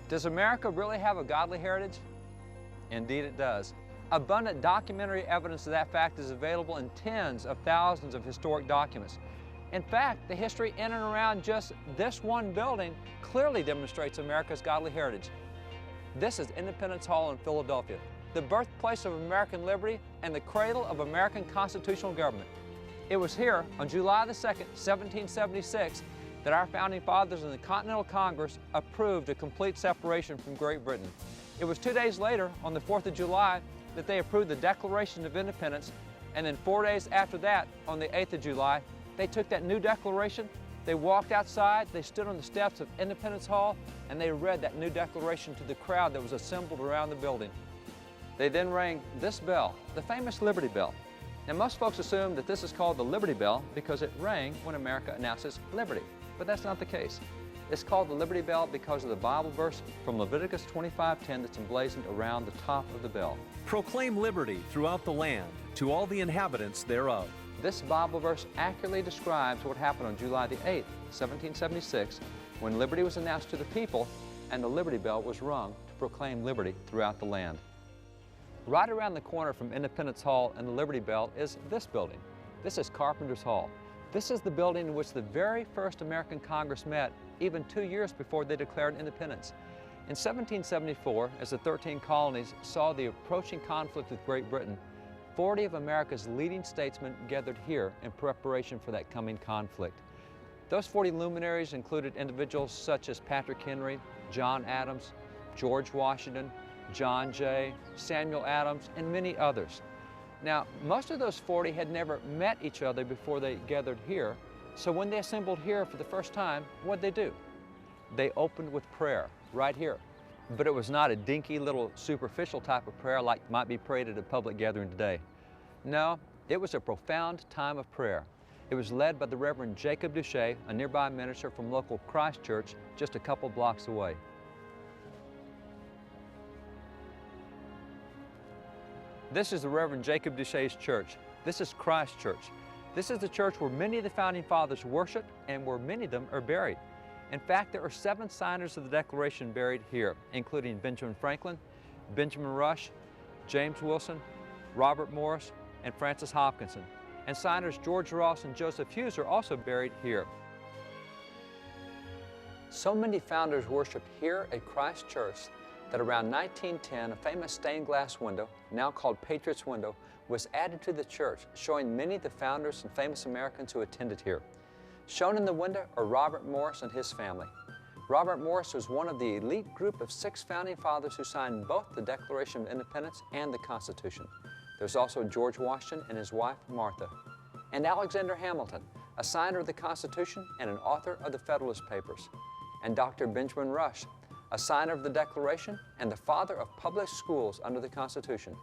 Does America really have a godly heritage? Indeed it does. Abundant documentary evidence of that fact is available in tens of thousands of historic documents. In fact, the history in and around just this one building clearly demonstrates America's godly heritage. This is Independence Hall in Philadelphia, the birthplace of American liberty and the cradle of American constitutional government. It was here on July the 2nd, 1776, that our founding fathers in the Continental Congress approved a complete separation from Great Britain. It was 2 days later, on the 4th of July, that they approved the Declaration of Independence, and then 4 days after that, on the 8th of July, they took that new declaration, they walked outside, they stood on the steps of Independence Hall, and they read that new declaration to the crowd that was assembled around the building. They then rang this bell, the famous Liberty Bell. Now, most folks assume that this is called the Liberty Bell because it rang when America announces liberty, but that's not the case. It's called the Liberty Bell because of the Bible verse from Leviticus 25:10 that's emblazoned around the top of the bell. Proclaim liberty throughout the land to all the inhabitants thereof. This Bible verse accurately describes what happened on July the 8th, 1776, when liberty was announced to the people and the Liberty Bell was rung to proclaim liberty throughout the land. Right around the corner from Independence Hall and the Liberty Bell is this building. This is Carpenter's Hall. This is the building in which the very first American Congress met, even 2 years before they declared independence. In 1774, as the 13 colonies saw the approaching conflict with Great Britain, 40 of America's leading statesmen gathered here in preparation for that coming conflict. Those 40 luminaries included individuals such as Patrick Henry, John Adams, George Washington, John Jay, Samuel Adams, and many others. Now, most of those 40 had never met each other before they gathered here, so when they assembled here for the first time, what'd they do? They opened with prayer, right here. But it was not a dinky little superficial type of prayer like might be prayed at a public gathering today. No, it was a profound time of prayer. It was led by the Reverend Jacob Duché, a nearby minister from local Christ Church just a couple blocks away. This is the Reverend Jacob Duché's church. This is Christ Church. This is the church where many of the founding fathers worshiped and where many of them are buried. In fact, there are 7 signers of the Declaration buried here, including Benjamin Franklin, Benjamin Rush, James Wilson, Robert Morris, and Francis Hopkinson. And signers George Ross and Joseph Hughes are also buried here. So many founders worshiped here at Christ Church that around 1910, a famous stained glass window, now called Patriots Window, was added to the church, showing many of the founders and famous Americans who attended here. Shown in the window are Robert Morris and his family. Robert Morris was one of the elite group of 6 founding fathers who signed both the Declaration of Independence and the Constitution. There's also George Washington and his wife, Martha. And Alexander Hamilton, a signer of the Constitution and an author of the Federalist Papers. And Dr. Benjamin Rush, a signer of the Declaration and the father of public schools under the Constitution.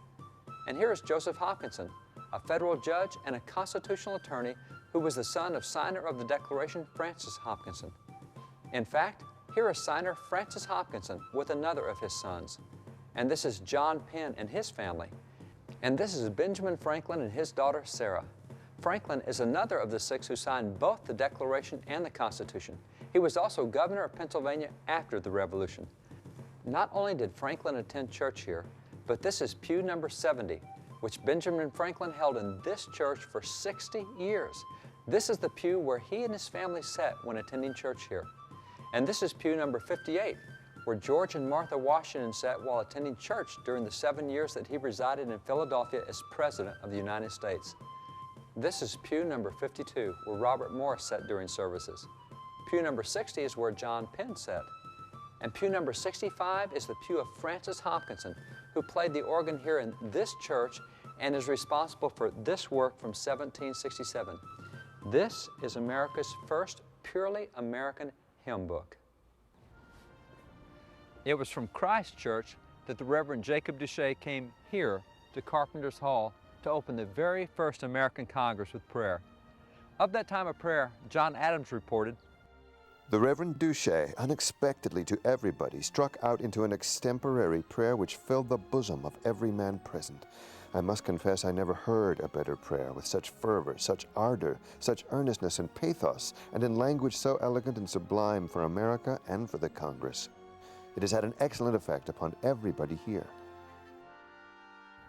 And here is Joseph Hopkinson, a federal judge and a constitutional attorney who was the son of signer of the Declaration, Francis Hopkinson. In fact, here is signer Francis Hopkinson with another of his sons. And this is John Penn and his family. And this is Benjamin Franklin and his daughter, Sarah. Franklin is another of the 6 who signed both the Declaration and the Constitution. He was also governor of Pennsylvania after the Revolution. Not only did Franklin attend church here, but this is pew number 70, which Benjamin Franklin held in this church for 60 years. This is the pew where he and his family sat when attending church here. And this is pew number 58, where George and Martha Washington sat while attending church during the 7 years that he resided in Philadelphia as President of the United States. This is pew number 52, where Robert Morris sat during services. Pew number 60 is where John Penn sat. And pew number 65 is the pew of Francis Hopkinson, who played the organ here in this church and is responsible for this work from 1767. This is America's first purely American hymn book. It was from Christ Church that the Reverend Jacob Duché came here to Carpenter's Hall to open the very first American Congress with prayer. Of that time of prayer, John Adams reported, "The Reverend Duché, unexpectedly to everybody, struck out into an extemporary prayer which filled the bosom of every man present. I must confess I never heard a better prayer, with such fervor, such ardor, such earnestness and pathos, and in language so elegant and sublime for America and for the Congress. It has had an excellent effect upon everybody here.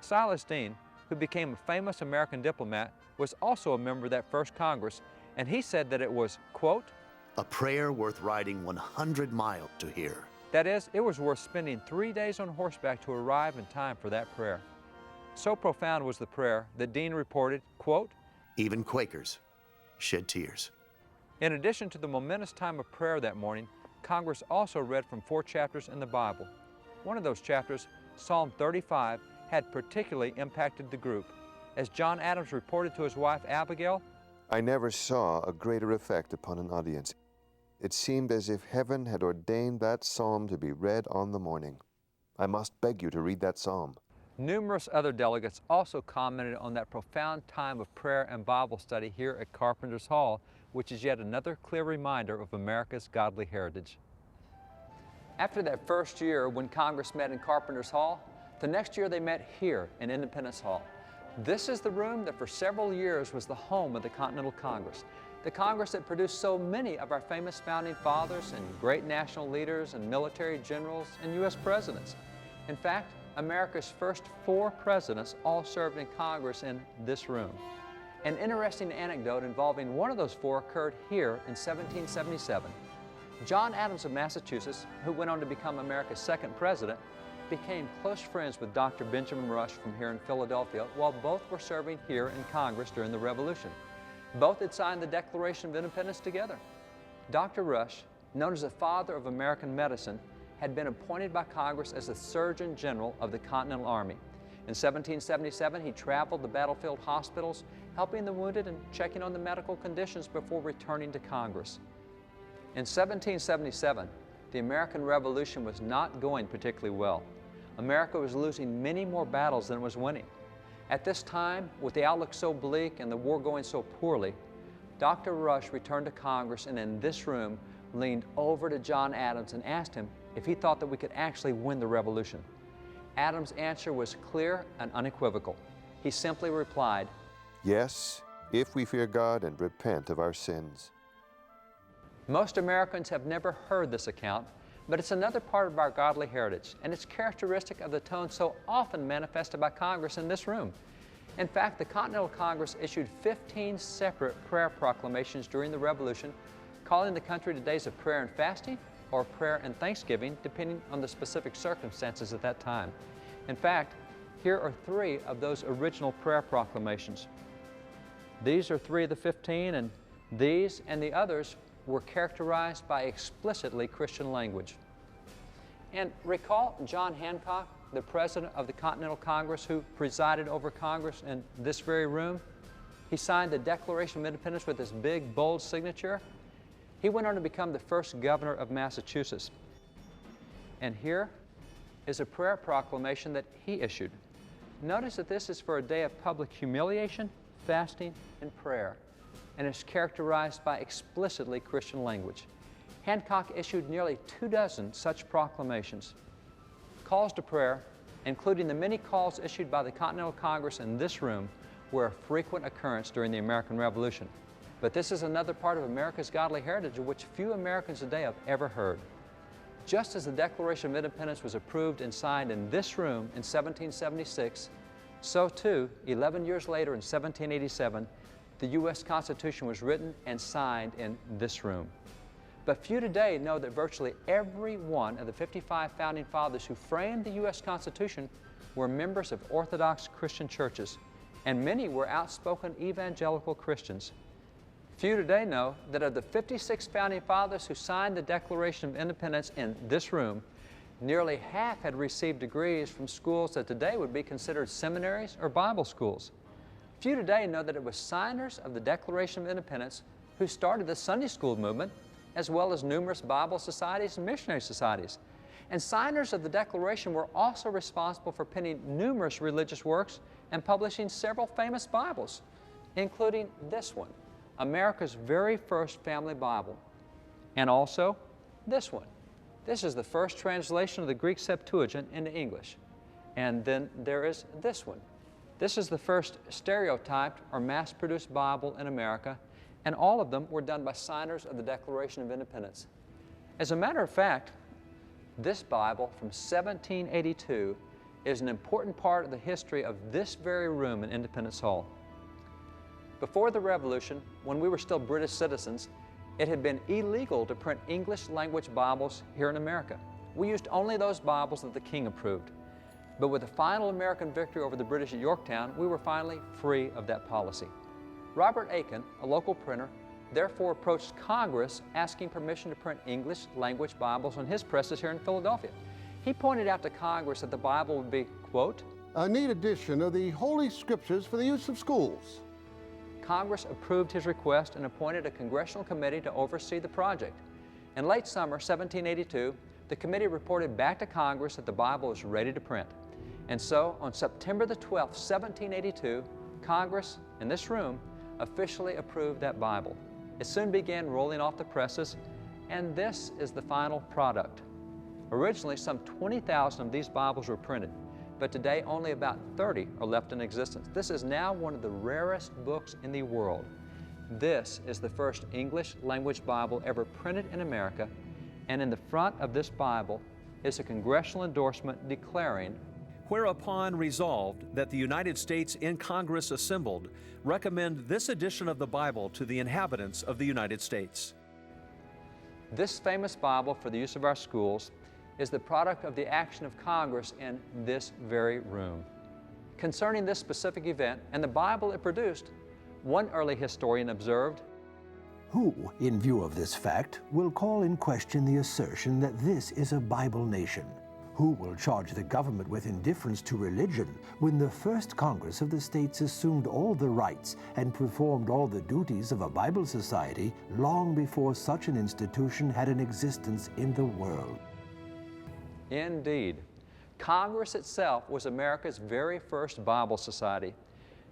Silas Deane, who became a famous American diplomat, was also a member of that first Congress, and he said that it was, quote, a prayer worth riding 100 miles to hear. that is, it was worth spending 3 days on horseback to arrive in time for that prayer. So profound was the prayer that Deane reported, quote, Even Quakers shed tears. in addition to the momentous time of prayer that morning, Congress also read from 4 chapters in the Bible. One of those chapters, Psalm 35, had particularly impacted the group. As John Adams reported to his wife Abigail, I never saw a greater effect upon an audience. It seemed as if heaven had ordained that psalm to be read on the morning. I must beg you to read that psalm. numerous other delegates also commented on that profound time of prayer and Bible study here at Carpenter's Hall, which is yet another clear reminder of America's godly heritage. After that first year when Congress met in Carpenter's Hall, the next year they met here in Independence Hall. This is the room that for several years was the home of the Continental Congress, the Congress that produced so many of our famous founding fathers and great national leaders and military generals and U.S. presidents. In fact, America's first 4 presidents all served in Congress in this room. An interesting anecdote involving one of those 4 occurred here in 1777. John Adams of Massachusetts, who went on to become America's 2nd president, became close friends with Dr. Benjamin Rush from here in Philadelphia while both were serving here in Congress during the Revolution. Both had signed the Declaration of Independence together. Dr. Rush, known as the father of American medicine, had been appointed by Congress as the Surgeon General of the Continental Army. In 1777, he traveled the battlefield hospitals, helping the wounded and checking on the medical conditions before returning to Congress. In 1777, the American Revolution was not going particularly well. America was losing many more battles than it was winning. At this time, with the outlook so bleak and the war going so poorly, Dr. Rush returned to Congress and in this room leaned over to John Adams and asked him if he thought that we could actually win the revolution. Adams' answer was clear and unequivocal. He simply replied, Yes, if we fear God and repent of our sins. Most Americans have never heard this account, but it's another part of our godly heritage, and it's characteristic of the tone so often manifested by Congress in this room. In fact, the Continental Congress issued 15 separate prayer proclamations during the Revolution, calling the country to days of prayer and fasting, or prayer and thanksgiving, depending on the specific circumstances at that time. In fact, here are 3 of those original prayer proclamations. These are 3 of the 15, and these and the others were characterized by explicitly Christian language. And recall John Hancock, the president of the Continental Congress who presided over Congress in this very room? He signed the Declaration of Independence with his big, bold signature. He went on to become the first governor of Massachusetts. And here is a prayer proclamation that he issued. Notice that this is for a day of public humiliation, fasting, and prayer, and is characterized by explicitly Christian language. Hancock issued nearly 24 such proclamations. Calls to prayer, including the many calls issued by the Continental Congress in this room, were a frequent occurrence during the American Revolution. But this is another part of America's godly heritage of which few Americans today have ever heard. Just as the Declaration of Independence was approved and signed in this room in 1776, so too, 11 years later in 1787, the U.S. Constitution was written and signed in this room. But few today know that virtually every one of the 55 founding fathers who framed the U.S. Constitution were members of Orthodox Christian churches, and many were outspoken evangelical Christians. Few today know that of the 56 founding fathers who signed the Declaration of Independence in this room, nearly half had received degrees from schools that today would be considered seminaries or Bible schools. Few today know that it was signers of the Declaration of Independence who started the Sunday school movement, as well as numerous Bible societies and missionary societies. And signers of the Declaration were also responsible for penning numerous religious works and publishing several famous Bibles, including this one, America's very first family Bible, and also this one. This is the first translation of the Greek Septuagint into English. And then there is this one. This is the first stereotyped or mass-produced Bible in America, and all of them were done by signers of the Declaration of Independence. As a matter of fact, This Bible from 1782 is an important part of the history of this very room in Independence Hall. Before the Revolution, when we were still British citizens, it had been illegal to print English language Bibles here in America. We used only those Bibles that the King approved. But with the final American victory over the British at Yorktown, we were finally free of that policy. Robert Aiken, a local printer, therefore approached Congress asking permission to print English language Bibles on his presses here in Philadelphia. He pointed out to Congress that the Bible would be, quote, a neat edition of the Holy Scriptures for the use of schools. Congress approved his request and appointed a congressional committee to oversee the project. In late summer 1782, the committee reported back to Congress that the Bible was ready to print. And so, on September the 12th, 1782, Congress, in this room, officially approved that Bible. It soon began rolling off the presses, and this is the final product. Originally, some 20,000 of these Bibles were printed, but today only about 30 are left in existence. This is now one of the rarest books in the world. This is the first English language Bible ever printed in America, and in the front of this Bible is a congressional endorsement declaring, whereupon resolved that the United States in Congress assembled recommend this edition of the Bible to the inhabitants of the United States. This famous Bible for the use of our schools is the product of the action of Congress in this very room. Concerning this specific event and the Bible it produced, one early historian observed, "Who, in view of this fact, will call in question the assertion that this is a Bible nation? Who will charge the government with indifference to religion when the first Congress of the States assumed all the rights and performed all the duties of a Bible society long before such an institution had an existence in the world?" Indeed, Congress itself was America's very first Bible society.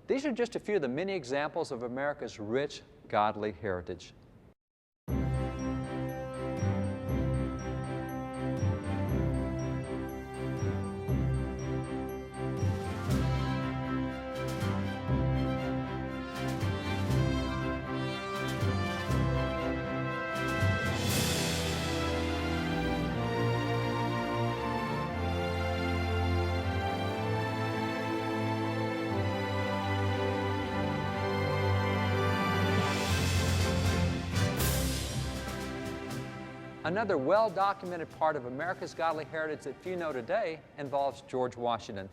These are just a few of the many examples of America's rich, godly heritage. Another well-documented part of America's godly heritage that few know today involves George Washington.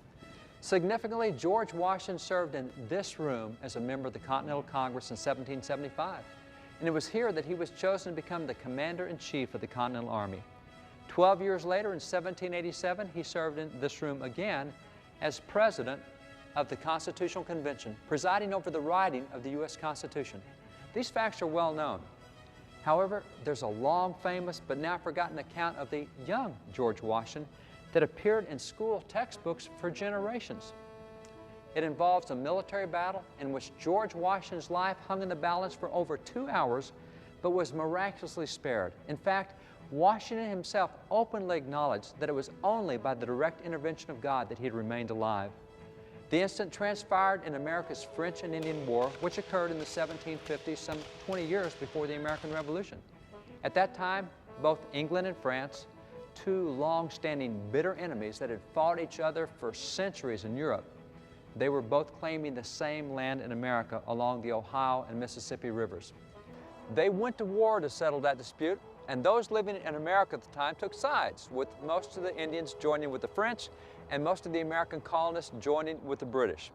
Significantly, George Washington served in this room as a member of the Continental Congress in 1775, and it was here that he was chosen to become the Commander-in-Chief of the Continental Army. 12 years later, in 1787, he served in this room again as President of the Constitutional Convention, presiding over the writing of the U.S. Constitution. These facts are well known. However, there's a long famous but now forgotten account of the young George Washington that appeared in school textbooks for generations. It involves a military battle in which George Washington's life hung in the balance for over 2 hours, but was miraculously spared. In fact, Washington himself openly acknowledged that it was only by the direct intervention of God that he had remained alive. The incident transpired in America's French and Indian War, which occurred in the 1750s, some 20 years before the American Revolution. At that time, both England and France, two long-standing bitter enemies that had fought each other for centuries in Europe, they were both claiming the same land in America along the Ohio and Mississippi rivers. They went to war to settle that dispute, and those living in America at the time took sides, with most of the Indians joining with the French and most of the American colonists joining with the British.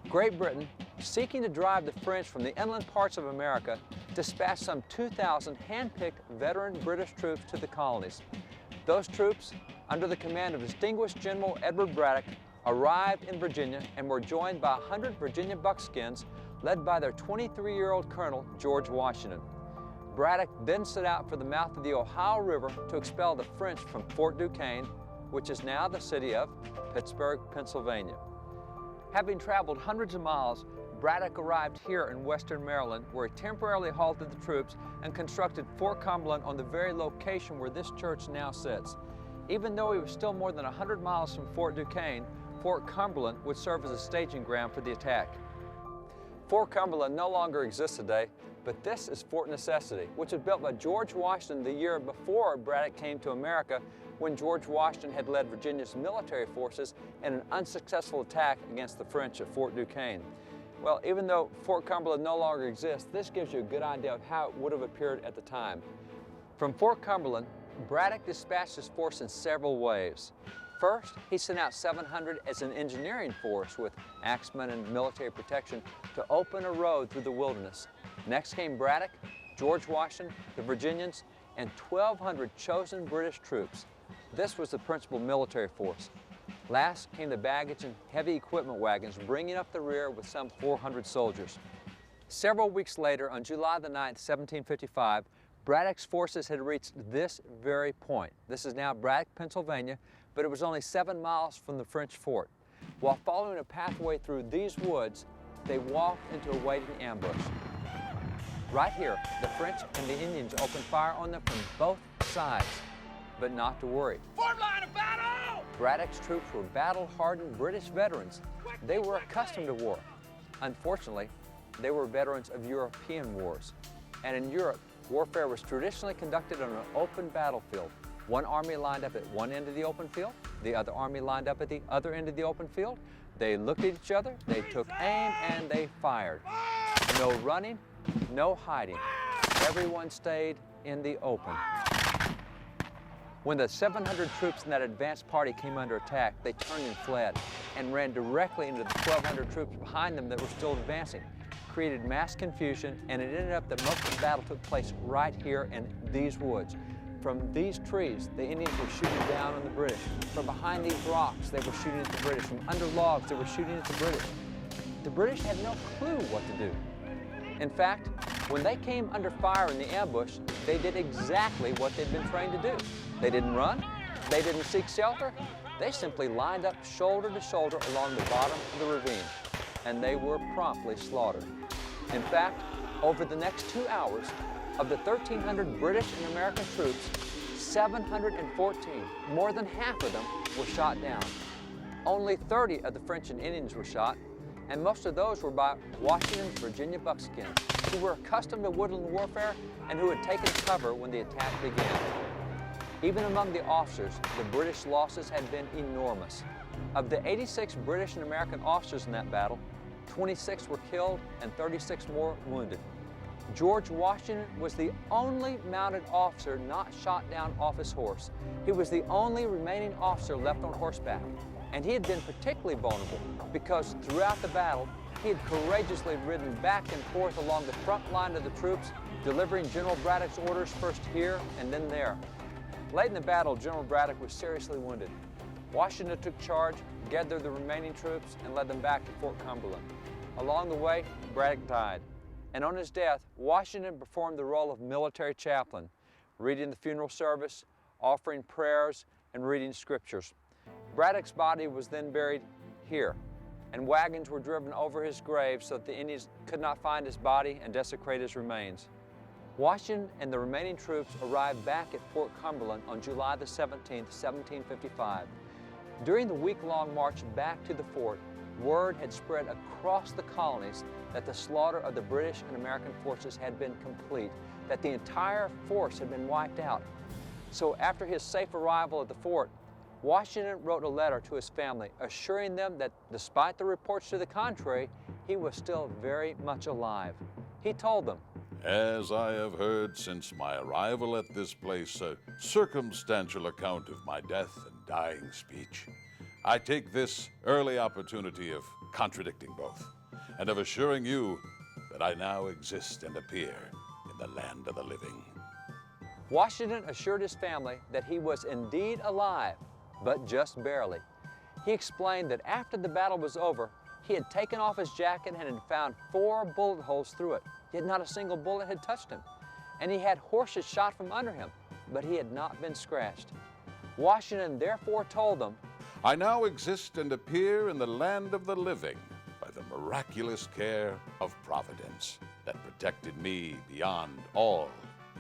Great Britain, seeking to drive the French from the inland parts of America, dispatched some 2,000 hand-picked veteran British troops to the colonies. Those troops, under the command of distinguished General Edward Braddock, arrived in Virginia and were joined by 100 Virginia buckskins led by their 23-year-old Colonel George Washington. Braddock then set out for the mouth of the Ohio River to expel the French from Fort Duquesne, which is now the city of Pittsburgh, Pennsylvania. Having traveled hundreds of miles, Braddock arrived here in western Maryland, where he temporarily halted the troops and constructed Fort Cumberland on the very location where this church now sits. Even though he was still more than 100 miles from Fort Duquesne, Fort Cumberland would serve as a staging ground for the attack. Fort Cumberland no longer exists today, But this is Fort Necessity, which was built by George Washington the year before Braddock came to America, when George Washington had led Virginia's military forces in an unsuccessful attack against the French at Fort Duquesne. Well, even though Fort Cumberland no longer exists, this gives you a good idea of how it would have appeared at the time. From Fort Cumberland, Braddock dispatched his force in several ways. First, he sent out 700 as an engineering force with axemen and military protection to open a road through the wilderness. Next came Braddock, George Washington, the Virginians, and 1,200 chosen British troops. This was the principal military force. Last came the baggage and heavy equipment wagons, bringing up the rear with some 400 soldiers. Several weeks later, on July the 9th, 1755, Braddock's forces had reached this very point. This is now Braddock, Pennsylvania, but it was only 7 miles from the French fort. While following a pathway through these woods, they walked into a waiting ambush. Right here, the French and the Indians opened fire on them from both sides. But not to worry. Form line of battle! Braddock's troops were battle-hardened British veterans. They were accustomed to war. Unfortunately, they were veterans of European wars. And in Europe, warfare was traditionally conducted on an open battlefield. One army lined up at one end of the open field, the other army lined up at the other end of the open field. They looked at each other, they took aim, and they fired. No running, no hiding. Everyone stayed in the open. When the 700 troops in that advance party came under attack, they turned and fled and ran directly into the 1,200 troops behind them that were still advancing, created mass confusion, and it ended up that most of the battle took place right here in these woods. From these trees, the Indians were shooting down on the British. From behind these rocks, they were shooting at the British. From under logs, they were shooting at the British. The British had no clue what to do. In fact, when they came under fire in the ambush, they did exactly what they'd been trained to do. They didn't run, they didn't seek shelter, they simply lined up shoulder to shoulder along the bottom of the ravine, and they were promptly slaughtered. In fact, over the next 2 hours, of the 1,300 British and American troops, 714, more than half of them, were shot down. Only 30 of the French and Indians were shot, and most of those were by Washington's Virginia buckskins, who were accustomed to woodland warfare and who had taken cover when the attack began. Even among the officers, the British losses had been enormous. Of the 86 British and American officers in that battle, 26 were killed and 36 more wounded. George Washington was the only mounted officer not shot down off his horse. He was the only remaining officer left on horseback. And he had been particularly vulnerable because throughout the battle, he had courageously ridden back and forth along the front line of the troops, delivering General Braddock's orders first here and then there. Late in the battle, General Braddock was seriously wounded. Washington took charge, gathered the remaining troops, and led them back to Fort Cumberland. Along the way, Braddock died. And on his death, Washington performed the role of military chaplain, reading the funeral service, offering prayers, and reading scriptures. Braddock's body was then buried here, and wagons were driven over his grave so that the Indians could not find his body and desecrate his remains. Washington and the remaining troops arrived back at Fort Cumberland on July the 17th, 1755. During the week-long march back to the fort, word had spread across the colonies that the slaughter of the British and American forces had been complete, that the entire force had been wiped out. So after his safe arrival at the fort, Washington wrote a letter to his family, assuring them that despite the reports to the contrary, he was still very much alive. He told them, "As I have heard since my arrival at this place a circumstantial account of my death and dying speech, I take this early opportunity of contradicting both, and of assuring you that I now exist and appear in the land of the living." Washington assured his family that he was indeed alive, but just barely. He explained that after the battle was over, he had taken off his jacket and had found 4 bullet holes through it, yet not a single bullet had touched him. And he had horses shot from under him, but he had not been scratched. Washington therefore told them, "I now exist and appear in the land of the living by the miraculous care of Providence that protected me beyond all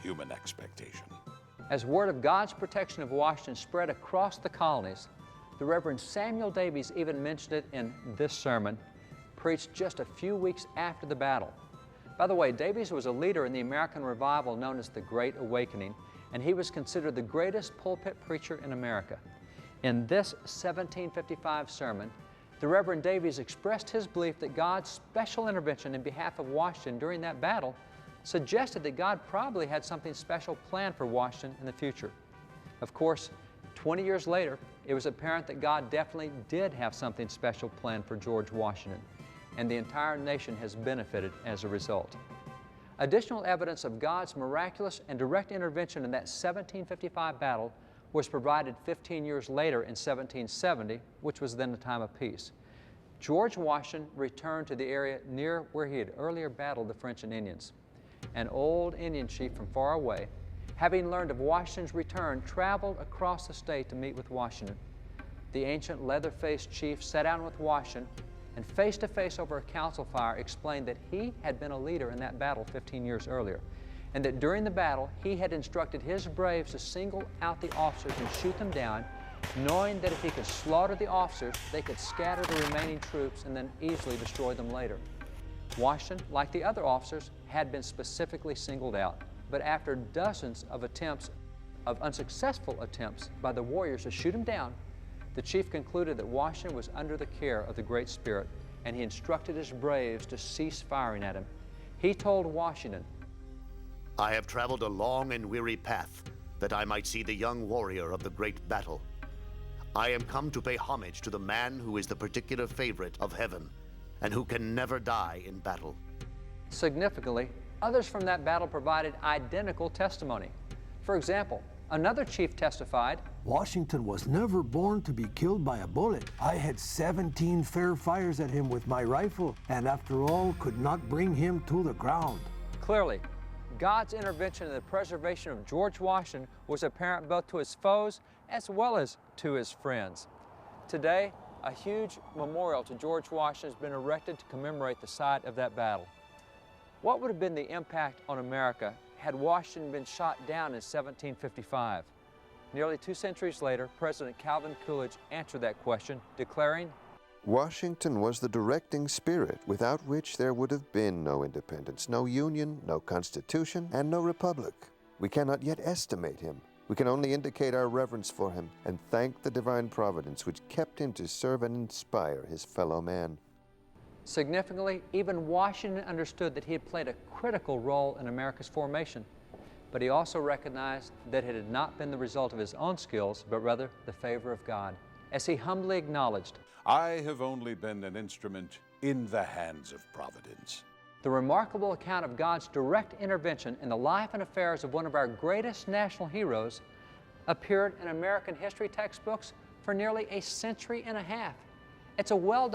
human expectation." As word of God's protection of Washington spread across the colonies, the Reverend Samuel Davies even mentioned it in this sermon, preached just a few weeks after the battle. By the way, Davies was a leader in the American revival known as the Great Awakening, and he was considered the greatest pulpit preacher in America. In this 1755 sermon, the Reverend Davies expressed his belief that God's special intervention in behalf of Washington during that battle suggested that God probably had something special planned for Washington in the future. Of course, 20 years later, it was apparent that God definitely did have something special planned for George Washington, and the entire nation has benefited as a result. Additional evidence of God's miraculous and direct intervention in that 1755 battle was provided 15 years later in 1770, which was then a time of peace. George Washington returned to the area near where he had earlier battled the French and Indians. An old Indian chief from far away, having learned of Washington's return, traveled across the state to meet with Washington. The ancient leather-faced chief sat down with Washington and face to face over a council fire explained that he had been a leader in that battle 15 years earlier, and that during the battle he had instructed his braves to single out the officers and shoot them down, knowing that if he could slaughter the officers, they could scatter the remaining troops and then easily destroy them later. Washington, like the other officers, had been specifically singled out, but after dozens of unsuccessful attempts by the warriors to shoot him down, the chief concluded that Washington was under the care of the Great Spirit, and he instructed his braves to cease firing at him. He told Washington, I have traveled a long and weary path, that I might see the young warrior of the great battle. I am come to pay homage to the man who is the particular favorite of heaven, and who can never die in battle. Significantly, others from that battle provided identical testimony. For example, another chief testified, Washington was never born to be killed by a bullet. I had 17 fair fires at him with my rifle, and after all could not bring him to the ground. Clearly, God's intervention in the preservation of George Washington was apparent both to his foes as well as to his friends. Today, a huge memorial to George Washington has been erected to commemorate the site of that battle. What would have been the impact on America had Washington been shot down in 1755? Nearly 2 centuries later, President Calvin Coolidge answered that question, declaring, Washington was the directing spirit without which there would have been no independence, no union, no constitution, and no republic. We cannot yet estimate him. We can only indicate our reverence for him and thank the divine providence which kept him to serve and inspire his fellow man. Significantly, even Washington understood that he had played a critical role in America's formation, but he also recognized that it had not been the result of his own skills, but rather the favor of God. As he humbly acknowledged, I have only been an instrument in the hands of Providence. The remarkable account of God's direct intervention in the life and affairs of one of our greatest national heroes appeared in American history textbooks for nearly a century and a half. It's a well